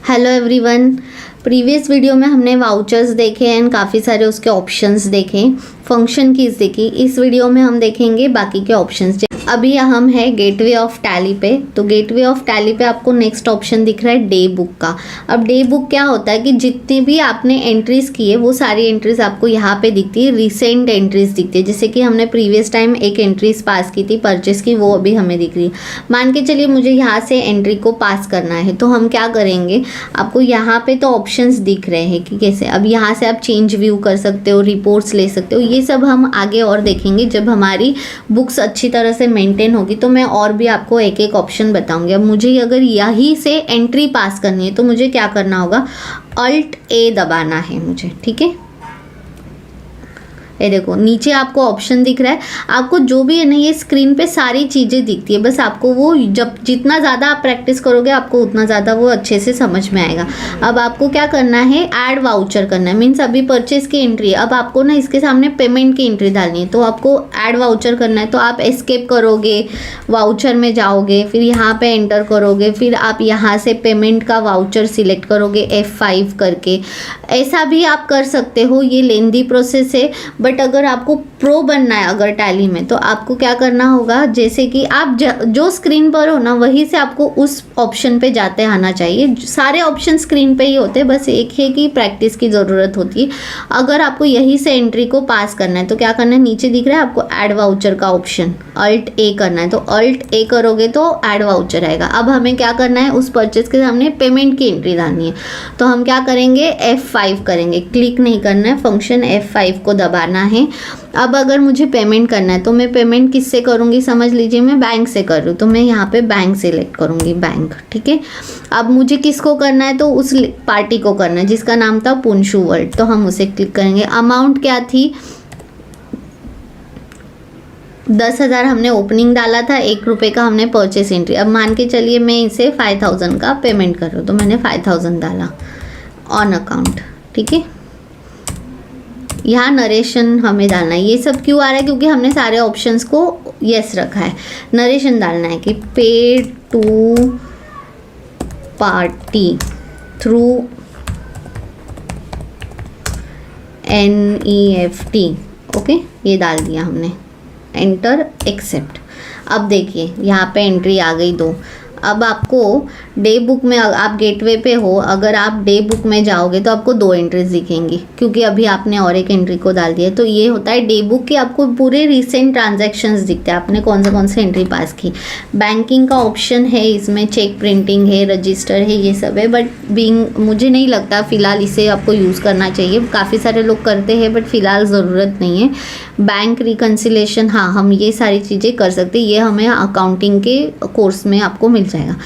Hello everyone. Previous video में हमने vouchers देखे एंड काफ़ी सारे उसके ऑप्शंस देखे, फंक्शन कीज देखी। इस वीडियो में हम देखेंगे बाकी के ऑप्शंस। अभी हम है गेटवे ऑफ टैली पे। तो गेटवे ऑफ टैली पे आपको नेक्स्ट ऑप्शन दिख रहा है डे बुक का। अब डे बुक क्या होता है कि जितनी भी आपने एंट्रीज की है वो सारी एंट्रीज आपको यहाँ पे दिखती है, रिसेंट एंट्रीज दिखती है। जैसे कि हमने प्रीवियस टाइम एक एंट्रीज पास की थी परचेस की, वो अभी हमें दिख रही है। मान के चलिए मुझे यहाँ से एंट्री को पास करना है, तो हम क्या करेंगे, आपको यहाँ पे तो ऑप्शंस दिख रहे हैं कि कैसे। अब यहाँ से आप चेंज व्यू कर सकते हो, रिपोर्ट्स ले सकते हो। ये सब हम आगे और देखेंगे जब हमारी बुक्स अच्छी तरह से मेंटेन होगी, तो मैं और भी आपको एक एक ऑप्शन बताऊंगी। अब मुझे अगर यही से एंट्री पास करनी है तो मुझे क्या करना होगा, अल्ट ए दबाना है मुझे, ठीक है। ये देखो नीचे आपको ऑप्शन दिख रहा है। आपको जो भी है ना, ये स्क्रीन पे सारी चीज़ें दिखती है, बस आपको वो जब जितना ज़्यादा आप प्रैक्टिस करोगे आपको उतना ज़्यादा वो अच्छे से समझ में आएगा। अब आपको क्या करना है, ऐड वाउचर करना है। मीन्स अभी परचेस की एंट्री है, अब आपको ना इसके सामने पेमेंट की एंट्री डालनी है, तो आपको ऐड वाउचर करना है। तो आप एस्केप करोगे, वाउचर में जाओगे, फिर यहाँ पे एंटर करोगे, फिर आप यहाँ से पेमेंट का वाउचर सिलेक्ट करोगे F5 करके। ऐसा भी आप कर सकते हो, ये लेंदी प्रोसेस है। बट अगर आपको प्रो बनना है अगर टैली में, तो आपको क्या करना होगा, जैसे कि आप जो स्क्रीन पर हो ना वहीं से आपको उस ऑप्शन पे जाते आना चाहिए। सारे ऑप्शन स्क्रीन पे ही होते हैं, बस एक है कि प्रैक्टिस की ज़रूरत होती है। अगर आपको यहीं से एंट्री को पास करना है तो क्या करना है, नीचे दिख रहा है आपको ऐड वाउचर का ऑप्शन, अल्ट ए करना है। तो अल्ट ए करोगे तो ऐड वाउचर आएगा। अब हमें क्या करना है, उस परचेज के सामने पेमेंट की एंट्री डालनी है। तो हम क्या करेंगे, F5 करेंगे, क्लिक नहीं करना है, फंक्शन F5 को दबाना है। अब अगर मुझे पेमेंट करना है तो मैं पेमेंट किससे करूँगी, समझ लीजिए मैं बैंक से कर रही हूँ, तो मैं यहाँ पे बैंक सेलेक्ट करूँगी, बैंक, ठीक है। अब मुझे किसको करना है, तो उस पार्टी को करना है जिसका नाम था पुंशु वर्ल्ड, तो हम उसे क्लिक करेंगे। अमाउंट क्या थी, 10,000 हमने ओपनिंग डाला था, 1 रुपये का हमने परचेस एंट्री। अब मान के चलिए मैं इसे 5,000 का पेमेंट कर रही हूँ, तो मैंने 5,000 डाला ऑन अकाउंट, ठीक है। यहाँ नरेशन हमें डालना है। ये सब क्यों आ रहा है, क्योंकि हमने सारे ऑप्शंस को यस रखा है। नरेशन डालना है कि pay to party through NEFT, okay, ये डाल दिया हमने, एंटर एक्सेप्ट। अब देखिए यहाँ पे एंट्री आ गई 2। अब आपको डे बुक में, आप गेटवे पे हो, अगर आप डे बुक में जाओगे तो आपको 2 एंट्रीज दिखेंगी, क्योंकि अभी आपने और एक एंट्री को डाल दिया। तो ये होता है डे बुक की, आपको पूरे रिसेंट ट्रांजैक्शंस दिखते हैं, आपने कौन से एंट्री पास की। बैंकिंग का ऑप्शन है इसमें, चेक प्रिंटिंग है, रजिस्टर है, ये सब है। बट मुझे नहीं लगता फ़िलहाल इसे आपको यूज़ करना चाहिए। काफ़ी सारे लोग करते हैं बट फ़िलहाल ज़रूरत नहीं है। बैंक रिकन्सिलेशन, हाँ, हम ये सारी चीज़ें कर सकते हैं, ये हमें अकाउंटिंग के कोर्स में आपको मिल जाएगा।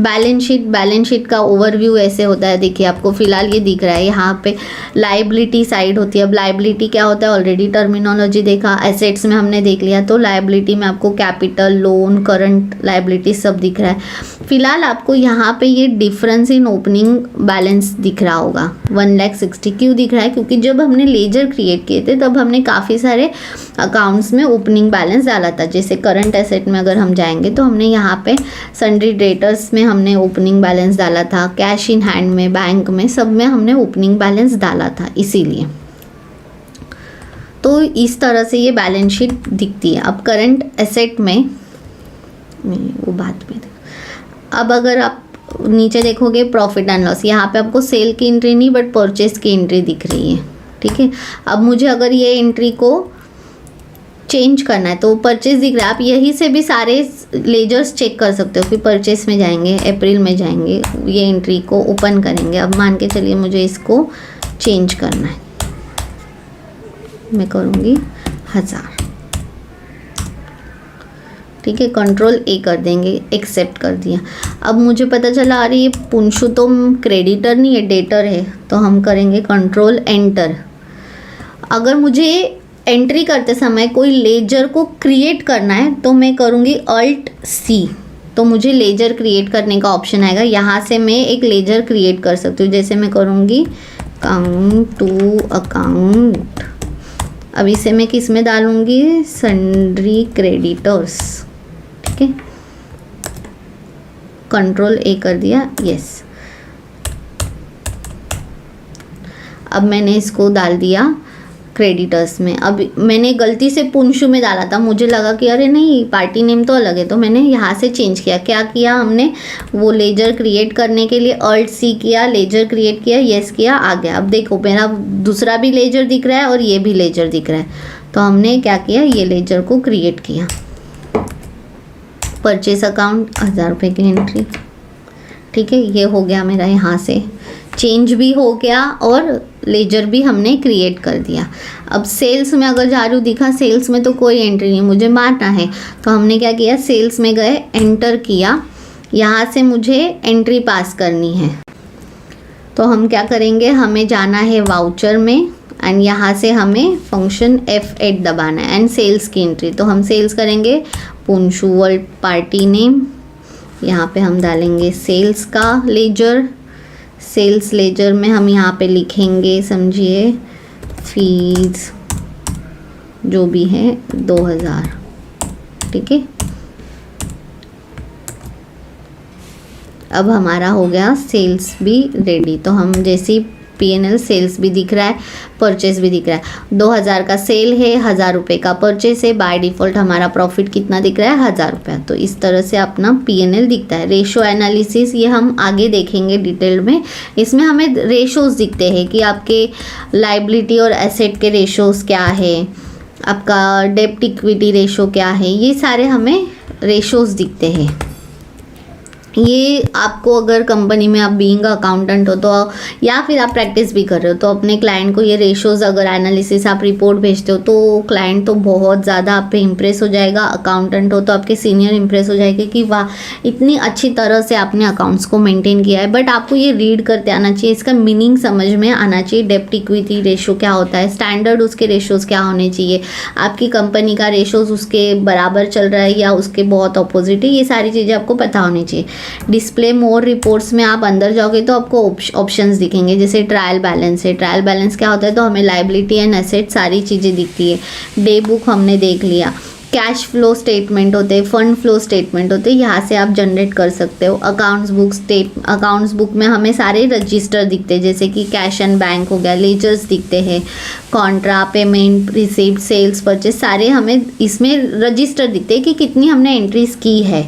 बैलेंस शीट का ओवरव्यू ऐसे होता है। देखिए आपको फिलहाल ये दिख रहा है, यहाँ पे लायबिलिटी साइड होती है। अब लायबिलिटी क्या होता है, ऑलरेडी टर्मिनोलॉजी देखा, एसेट्स में हमने देख लिया। तो लायबिलिटी में आपको कैपिटल, लोन, करंट लायबिलिटी सब दिख रहा है। फिलहाल आपको यहाँ पे ये डिफरेंस इन ओपनिंग बैलेंस दिख रहा होगा, 1,60,000 क्यों दिख रहा है, क्योंकि जब हमने लेजर क्रिएट किए थे तब हमने काफ़ी सारे अकाउंट्स में ओपनिंग बैलेंस डाला था। जैसे करंट एसेट में अगर हम जाएंगे तो हमने यहाँ पे सन्ड्री डेटर्स में हमने ओपनिंग बैलेंस डाला था, कैश इन हैंड में, बैंक में, सब में हमने ओपनिंग बैलेंस डाला था, इसीलिए। तो इस तरह से ये बैलेंस शीट दिखती है। अब करंट एसेट में वो बात में, अब अगर आप नीचे देखोगे प्रॉफिट एंड लॉस, यहाँ पे आपको सेल की एंट्री नहीं बट परचेस की एंट्री दिख रही है, ठीक है। अब मुझे अगर ये एंट्री को चेंज करना है तो परचेस दिख रहा है, आप यहीं से भी सारे लेजर्स चेक कर सकते हो। फिर परचेस में जाएंगे, अप्रैल में जाएंगे, ये एंट्री को ओपन करेंगे। अब मान के चलिए मुझे इसको चेंज करना है, मैं करूँगी 1000, ठीक है। कंट्रोल ए कर देंगे, एक्सेप्ट कर दिया। अब मुझे पता चला अरे ये पुंशु तो क्रेडिटर नहीं है, डेटर है, तो हम करेंगे कंट्रोल एंटर। अगर मुझे एंट्री करते समय कोई लेजर को क्रिएट करना है तो मैं करूँगी अल्ट C, तो मुझे लेजर क्रिएट करने का ऑप्शन आएगा। यहाँ से मैं एक लेजर क्रिएट कर सकती हूँ, जैसे मैं करूँगी अकाउंट टू अकाउंट। अब इसे मैं किस में डालूँगी, सन्ड्री क्रेडिटर्स, ठीक है। कंट्रोल ए कर दिया, यस। अब मैंने इसको डाल दिया क्रेडिटर्स में। अब मैंने गलती से पुंशु में डाला था, मुझे लगा कि अरे नहीं पार्टी नेम तो अलग है, तो मैंने यहाँ से चेंज किया। क्या किया हमने, वो लेजर क्रिएट करने के लिए अल्ट सी किया, लेजर क्रिएट किया, येस किया, आ गया। अब देखो मेरा दूसरा भी लेजर दिख रहा है और ये भी लेजर दिख रहा है। तो हमने क्या किया, ये लेजर को क्रिएट किया। परचेस अकाउंट 1000 रुपये की एंट्री, ठीक है, ये हो गया मेरा, यहाँ से चेंज भी हो गया और लेजर भी हमने क्रिएट कर दिया। अब सेल्स में अगर जा रही हूँ, दिखा सेल्स में तो कोई एंट्री नहीं, मुझे मारना है। तो हमने क्या किया, सेल्स में गए, एंटर किया, यहाँ से मुझे एंट्री पास करनी है। तो हम क्या करेंगे, हमें जाना है वाउचर में एंड यहाँ से हमें फंक्शन F8 दबाना है एंड सेल्स की एंट्री। तो हम सेल्स करेंगे पुंशु वर्ल्ड पार्टी नेम, यहाँ पे हम डालेंगे सेल्स का लेजर। सेल्स लेजर में हम यहाँ पे लिखेंगे, समझिए, फीस जो भी है 2000, ठीक है। अब हमारा हो गया सेल्स भी रेडी। तो हम जैसे P&L सेल्स भी दिख रहा है, परचेस भी दिख रहा है। 2000 का सेल है, 1000 रुपये का परचेस है। बाय डिफ़ॉल्ट हमारा प्रॉफिट कितना दिख रहा है, 1000 रुपया। तो इस तरह से अपना P&L दिखता है। रेशो एनालिसिस ये हम आगे देखेंगे डिटेल में। इसमें हमें रेशोज़ दिखते हैं कि आपके लाइबिलिटी और एसेट के रेशोज़ क्या है, आपका डेब्ट इक्विटी रेशो क्या है, ये सारे हमें रेशोज़ दिखते हैं। ये आपको अगर कंपनी में आप बीइंग अकाउंटेंट हो तो, या फिर आप प्रैक्टिस भी कर रहे हो तो अपने क्लाइंट को ये रेशोज़ अगर एनालिसिस आप रिपोर्ट भेजते हो तो क्लाइंट तो बहुत ज़्यादा आप पे इम्प्रेस हो जाएगा। अकाउंटेंट हो तो आपके सीनियर इम्प्रेस हो जाएंगे कि वाह इतनी अच्छी तरह से आपने अकाउंट्स को मेंटेन किया है। बट आपको ये रीड करते आना चाहिए, इसका मीनिंग समझ में आना चाहिए। डेब्ट इक्विटी रेशो क्या होता है, स्टैंडर्ड उसके रेशोज़ क्या होने चाहिए, आपकी कंपनी का रेशोज़ उसके बराबर चल रहा है या उसके बहुत अपोजिट है, ये सारी चीज़ें आपको पता होनी चाहिए। डिस्प्ले मोर रिपोर्ट्स में आप अंदर जाओगे तो आपको ऑप्शंस दिखेंगे, जैसे ट्रायल बैलेंस है। ट्रायल बैलेंस क्या होता है, तो हमें लाइबिलिटी एंड एसेट सारी चीज़ें दिखती है। डे बुक हमने देख लिया। कैश फ्लो स्टेटमेंट होते हैं, फंड फ्लो स्टेटमेंट होते हैं, यहाँ से आप जनरेट कर सकते हो। अकाउंट्स बुक में हमें सारे रजिस्टर दिखते हैं, जैसे कि कैश एंड बैंक हो गया, लेजर्स दिखते हैं, contra, payment, receipt, sales, purchase, सारे हमें इसमें रजिस्टर दिखते हैं कि कितनी हमने एंट्रीज की है।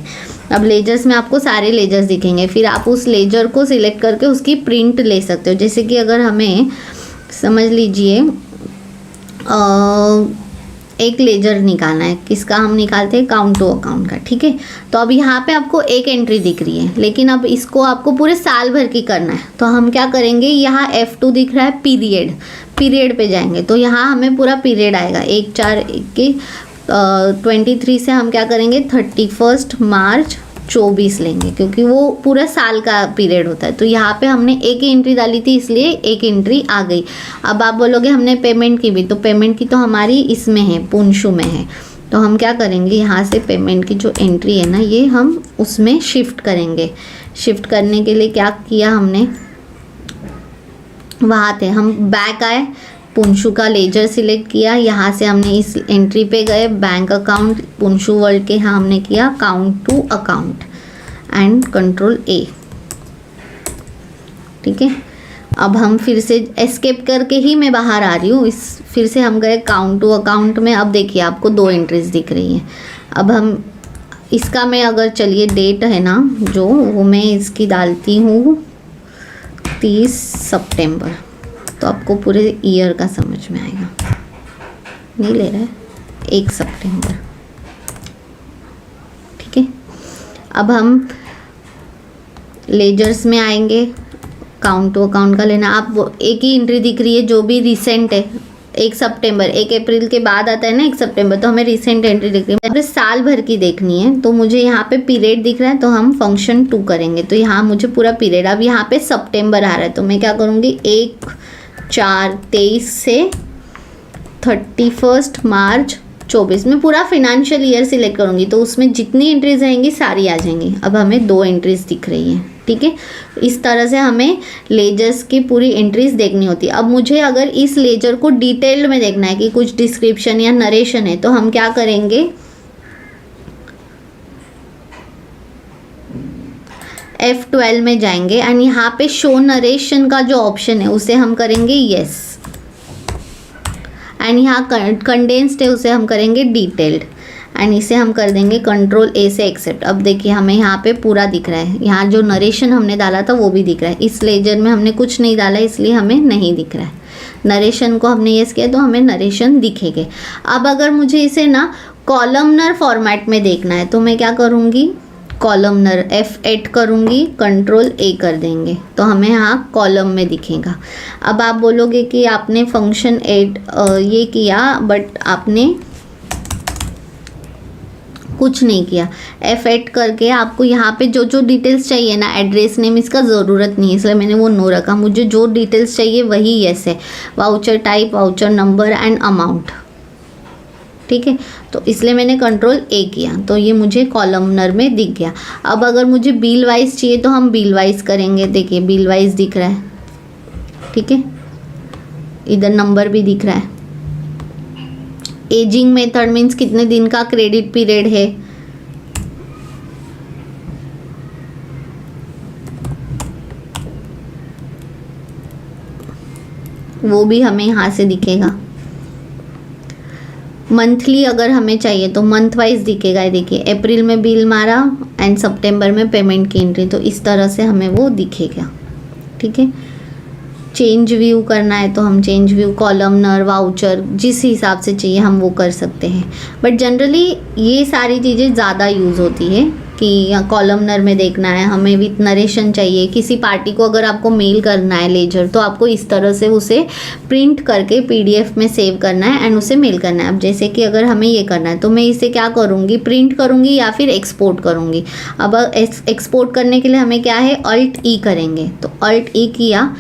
अब लेजर्स में आपको सारे लेजर्स दिखेंगे, फिर आप उस लेजर को सिलेक्ट करके उसकी प्रिंट ले सकते हो। जैसे कि अगर हमें समझ लीजिए एक लेजर निकालना है, किसका हम निकालते हैं, काउंट टू अकाउंट का, ठीक है। तो अब यहाँ पे आपको एक एंट्री दिख रही है, लेकिन अब इसको आपको पूरे साल भर की करना है। तो हम क्या करेंगे, यहाँ F2 दिख रहा है, पीरियड पे जाएंगे तो यहाँ हमें पूरा पीरियड आएगा। 1/4/23 से हम क्या करेंगे, 31 मार्च 24 लेंगे, क्योंकि वो पूरा साल का पीरियड होता है। तो यहाँ पे हमने एक ही एंट्री डाली थी, इसलिए एक एंट्री आ गई। अब आप बोलोगे हमने पेमेंट की भी, तो पेमेंट की तो हमारी इसमें है, पुंशु में है। तो हम क्या करेंगे, यहाँ से पेमेंट की जो एंट्री है ना, ये हम उसमें शिफ्ट करेंगे। शिफ्ट करने के लिए क्या किया हमने, वहाँ थे हम बैक आए, पुंशु का लेजर सिलेक्ट किया, यहाँ से हमने इस एंट्री पे गए, बैंक अकाउंट पुंशु वर्ल्ड के, यहाँ हमने किया count to account and control A, ठीक है। अब हम फिर से एस्केप करके ही मैं बाहर आ रही हूँ, फिर से हम गए काउंट टू अकाउंट में। अब देखिए आपको 2 एंट्रीज दिख रही हैं। अब हम इसका मैं अगर चलिए डेट है ना जो, वो मैं इसकी डालती हूँ 30 सितंबर, तो आपको पूरे ईयर का समझ में आएगा। नहीं ले रहा है, 1 सितंबर, ठीक है। अब हम लेजर्स में आएंगे, काउंट टू अकाउंट का लेना। आप एक ही एंट्री दिख रही है जो भी रिसेंट है, 1 सितंबर, 1 अप्रैल के बाद आता है ना 1 सितंबर, तो हमें रिसेंट एंट्री दिख रही है। मुझे साल भर की देखनी है, तो मुझे यहाँ पे पीरियड दिख रहा है, तो हम फंक्शन 2 करेंगे। तो यहाँ मुझे पूरा पीरियड, अब यहाँ पे सितंबर आ रहा है, तो मैं क्या करूँगी, 1/4/23 से 31 मार्च 24 में पूरा फिनेंशियल ईयर सिलेक्ट करूँगी, तो उसमें जितनी एंट्रीज आएंगी सारी आ जाएंगी। अब हमें 2 एंट्रीज दिख रही हैं, ठीक है। इस तरह से हमें लेजर्स की पूरी एंट्रीज देखनी होती है। अब मुझे अगर इस लेजर को डिटेल्ड में देखना है कि कुछ डिस्क्रिप्शन या नरेशन है, तो हम क्या करेंगे, F12 में जाएंगे एंड यहाँ पे शो नरेशन का जो ऑप्शन है उसे हम करेंगे यस, एंड यहाँ कंडेंस्ड है उसे हम करेंगे डिटेल्ड, एंड इसे हम कर देंगे कंट्रोल ए से एक्सेप्ट। अब देखिए हमें यहाँ पे पूरा दिख रहा है, यहाँ जो नरेशन हमने डाला था वो भी दिख रहा है। इस लेजर में हमने कुछ नहीं डाला इसलिए हमें नहीं दिख रहा है। नरेशन को हमने यस किया तो हमें नरेशन दिखेंगे। अब अगर मुझे इसे ना कॉलमनर फॉर्मेट में देखना है तो मैं क्या करूँगी, कॉलमनर F8 करूँगी, कंट्रोल ए कर देंगे तो हमें यहाँ कॉलम में दिखेगा। अब आप बोलोगे कि आपने फंक्शन 8 ये किया बट आपने कुछ नहीं किया। F8 करके आपको यहाँ पे जो जो डिटेल्स चाहिए ना, एड्रेस नेम इसका ज़रूरत नहीं है इसलिए मैंने वो नो रखा। मुझे जो डिटेल्स चाहिए वही यस है, voucher type, voucher number and amount, ठीक है। तो इसलिए मैंने कंट्रोल ए किया तो ये मुझे कॉलमनर में दिख गया। अब अगर मुझे बिल वाइज चाहिए तो हम बिल वाइज करेंगे। देखिए बिल वाइज दिख रहा है, ठीक है, इधर नंबर भी दिख रहा है। एजिंग मेथड मीन्स कितने दिन का क्रेडिट पीरियड है, वो भी हमें यहाँ से दिखेगा। मंथली अगर हमें चाहिए तो मंथ वाइज दिखेगा। देखिए अप्रैल में बिल मारा एंड सितंबर में पेमेंट की एंट्री, तो इस तरह से हमें वो दिखेगा, ठीक है। चेंज व्यू करना है तो हम चेंज व्यू, कॉलमनर, वाउचर जिस हिसाब से चाहिए हम वो कर सकते हैं। बट जनरली ये सारी चीज़ें ज़्यादा यूज़ होती है कि कॉलमनर में देखना है, हमें विथ नरेशन चाहिए। किसी पार्टी को अगर आपको मेल करना है लेजर तो आपको इस तरह से उसे प्रिंट करके PDF में सेव करना है एंड उसे मेल करना है। अब जैसे कि अगर हमें ये करना है तो मैं इसे क्या करूँगी, प्रिंट करूँगी या फिर एक्सपोर्ट करूँगी। अब एक्सपोर्ट करने के लिए हमें क्या है, Alt E करेंगे। तो Alt E किया,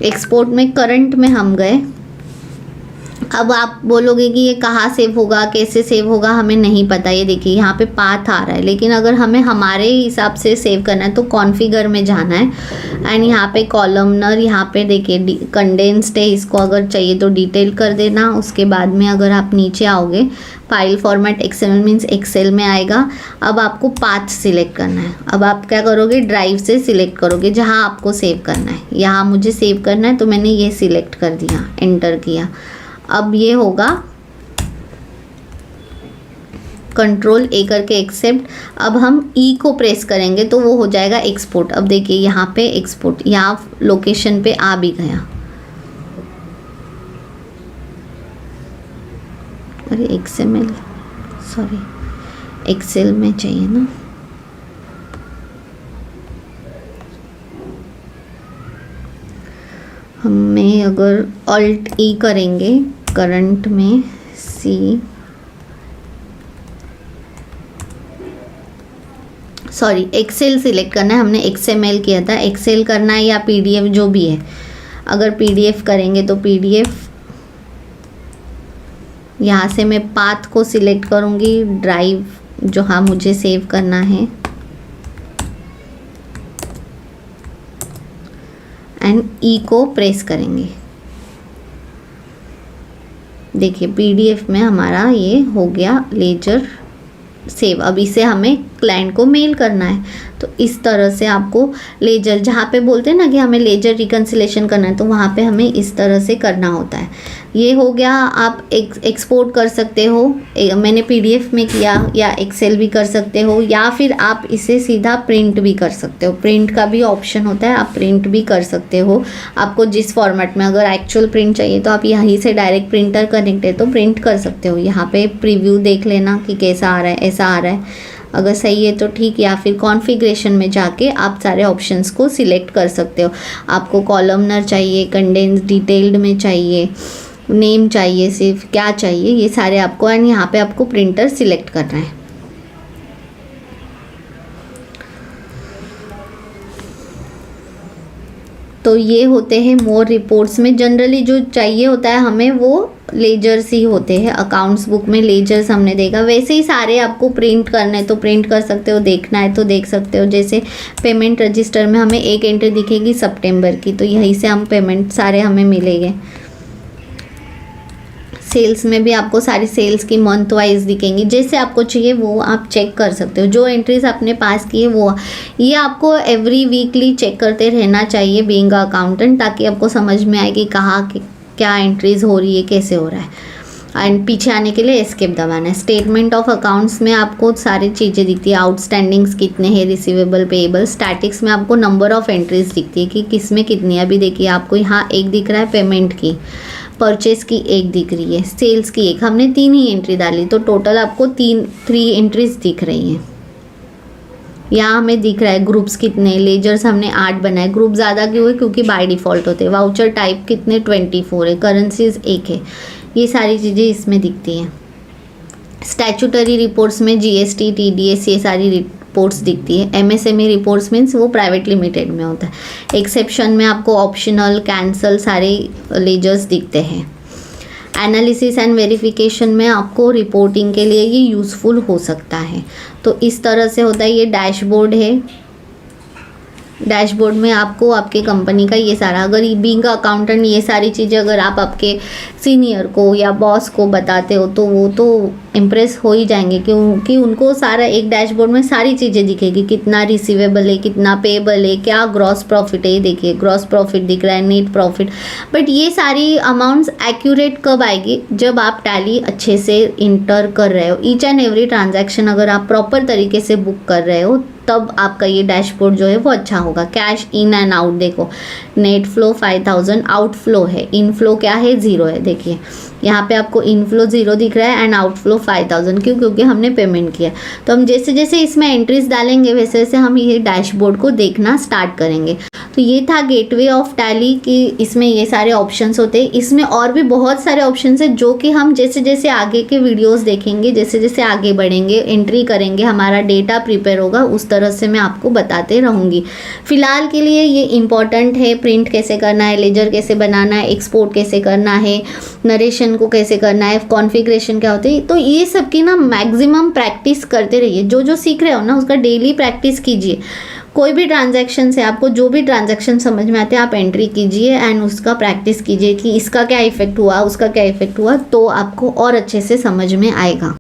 एक्सपोर्ट में करंट में हम गए। अब आप बोलोगे कि ये कहाँ सेव होगा, कैसे सेव होगा, हमें नहीं पता। ये देखिए यहाँ पे पाथ आ रहा है, लेकिन अगर हमें हमारे हिसाब से सेव करना है तो कॉन्फ़िगर में जाना है एंड यहाँ पे कॉलमनर, यहाँ पे देखिए कंडेंस्ड है, इसको अगर चाहिए तो डिटेल कर देना। उसके बाद में अगर आप नीचे आओगे file format XML means Excel में आएगा। अब आपको पाथ सिलेक्ट करना है। अब आप क्या करोगे, ड्राइव से सिलेक्ट करोगे जहाँ आपको सेव करना है। यहाँ मुझे सेव करना है तो मैंने ये सिलेक्ट कर दिया, एंटर किया। अब ये होगा कंट्रोल ए करके एक्सेप्ट। अब हम E को प्रेस करेंगे तो वो हो जाएगा एक्सपोर्ट। अब देखिए यहाँ पे एक्सपोर्ट, यहाँ लोकेशन पे आ भी गया। अरे XML सॉरी एक्सेल में चाहिए ना। हमें अगर Alt E करेंगे करंट में C, सॉरी एक्सेल सिलेक्ट करना है। हमने XML किया था, एक्सेल करना है या PDF जो भी है। अगर PDF करेंगे तो PDF, यहाँ से मैं पाथ को सिलेक्ट करूँगी, ड्राइव जो हाँ मुझे सेव करना है एंड E को प्रेस करेंगे। देखिए PDF में हमारा ये हो गया लेजर सेव। अब इसे हमें क्लाइंट को मेल करना है तो इस तरह से आपको लेजर, जहाँ पे बोलते हैं ना कि हमें लेजर रिकन्सिलेशन करना है तो वहाँ पे हमें इस तरह से करना होता है। ये हो गया। आप एक्सपोर्ट कर सकते हो, मैंने PDF में किया, या एक्सेल भी कर सकते हो, या फिर आप इसे सीधा प्रिंट भी कर सकते हो। प्रिंट का भी ऑप्शन होता है, आप प्रिंट भी कर सकते हो। आपको जिस फॉर्मेट में, अगर एक्चुअल प्रिंट चाहिए तो आप यहीं से डायरेक्ट प्रिंटर कनेक्ट है तो प्रिंट कर सकते हो। यहाँ पे प्रीव्यू देख लेना कि कैसा आ रहा है, ऐसा आ रहा है, अगर सही है तो ठीक, या फिर कॉन्फ़िगरेशन में जाके आप सारे ऑप्शंस को सिलेक्ट कर सकते हो। आपको कॉलमनर चाहिए, कंडेंस डिटेल्ड में चाहिए, नेम चाहिए, सिर्फ क्या चाहिए, ये सारे आपको, एंड यहाँ पे आपको प्रिंटर सिलेक्ट करना है। तो ये होते हैं मोर रिपोर्ट्स में। जनरली जो चाहिए होता है हमें वो लेजर्स ही होते हैं। अकाउंट्स बुक में लेजर्स हमने देखा, वैसे ही सारे आपको प्रिंट करना है तो प्रिंट कर सकते हो, देखना है तो देख सकते हो। जैसे पेमेंट रजिस्टर में हमें एक एंट्री दिखेगी सितंबर की, तो यहीं से हम पेमेंट सारे हमें मिलेंगे। सेल्स में भी आपको सारी सेल्स की मंथ वाइज दिखेंगी, जैसे आपको चाहिए वो आप चेक कर सकते हो। जो एंट्रीज आपने पास की है वो ये आपको एवरी वीकली चेक करते रहना चाहिए बीइंग अकाउंटेंट, ताकि आपको समझ में आए कि कहाँ क्या एंट्रीज हो रही है, कैसे हो रहा है। एंड पीछे आने के लिए एस्केप दबाना है। स्टेटमेंट ऑफ अकाउंट्स में आपको सारी चीज़ें दिखती है, आउटस्टैंडिंग्स कितने हैं, रिसीवेबल, पेएबल। स्टैटिक्स में आपको नंबर ऑफ एंट्रीज दिखती है कि किस में कितनी है। अभी देखिए आपको यहाँ एक दिख रहा है पेमेंट की, परचेज की एक दिख रही है, सेल्स की एक, हमने 3 ही एंट्री डाली तो टोटल आपको 3 एंट्रीज दिख रही हैं। यहाँ हमें दिख रहा है ग्रुप्स कितने, लेजर्स हमने 8 बनाए। ग्रुप ज़्यादा क्यों है, क्योंकि बाय डिफ़ॉल्ट होते हैं। वाउचर टाइप कितने 24 है, करेंसीज 1 है। ये सारी चीज़ें इसमें दिखती हैं। स्टैचूटरी रिपोर्ट्स में जीएसटी, टीडीएस, ये सारी रिपोर्ट्स दिखती है। एमएसएमई रिपोर्ट्स मीन्स वो प्राइवेट लिमिटेड में होता है। एक्सेप्शन में आपको ऑप्शनल, कैंसल सारे लेजर्स दिखते हैं। एनालिसिस एंड वेरिफिकेशन में आपको रिपोर्टिंग के लिए ये यूज़फुल हो सकता है। तो इस तरह से होता है। ये डैशबोर्ड है। डैशबोर्ड में आपको आपके कंपनी का ये सारा, अगर बीइंग अकाउंटेंट ये सारी चीज़ें अगर आप आपके सीनियर को या बॉस को बताते हो तो वो तो इम्प्रेस हो ही जाएंगे, क्योंकि उनको सारा एक डैशबोर्ड में सारी चीज़ें दिखेगी। कितना रिसीवेबल है, कितना पेएबल है, क्या ग्रॉस प्रॉफिट है। ये देखिए ग्रॉस प्रॉफिट दिख रहा है, नेट प्रॉफिट। बट ये सारी अमाउंट्स एक्यूरेट कब आएगी, जब आप टैली अच्छे से इंटर कर रहे हो। ईच एंड एवरी ट्रांजैक्शन अगर आप प्रॉपर तरीके से बुक कर रहे हो तब आपका ये डैशबोर्ड जो है वो अच्छा होगा। कैश इन एंड आउट देखो, नेट फ्लो 5000, आउटफ्लो है, इनफ्लो क्या है 0 है। देखिए यहाँ पे आपको इनफ्लो 0 दिख रहा है एंड आउटफ्लो 5000, क्यों, क्योंकि हमने पेमेंट किया। तो हम जैसे जैसे इसमें एंट्रीज डालेंगे वैसे वैसे हम ये डैशबोर्ड को देखना स्टार्ट करेंगे। तो ये था गेटवे ऑफ टैली कि इसमें ये सारे ऑप्शंस होते हैं। इसमें और भी बहुत सारे ऑप्शंस हैं जो कि हम जैसे जैसे आगे के वीडियोस देखेंगे, जैसे जैसे आगे बढ़ेंगे, एंट्री करेंगे, हमारा डेटा प्रिपेयर होगा, उस तरह से मैं आपको बताते रहूँगी। फिलहाल के लिए ये इम्पॉर्टेंट है, प्रिंट कैसे करना है, लेजर कैसे बनाना है, एक्सपोर्ट कैसे करना है, नरेशन को कैसे करना है, कॉन्फ़िगरेशन क्या होती है। तो ये सब की ना मैक्सिमम प्रैक्टिस करते रहिए। जो जो सीख रहे हो ना उसका डेली प्रैक्टिस कीजिए। कोई भी ट्रांजैक्शन से आपको जो भी ट्रांजैक्शन समझ में आते हैं आप एंट्री कीजिए एंड उसका प्रैक्टिस कीजिए कि इसका क्या इफेक्ट हुआ, उसका क्या इफेक्ट हुआ, तो आपको और अच्छे से समझ में आएगा।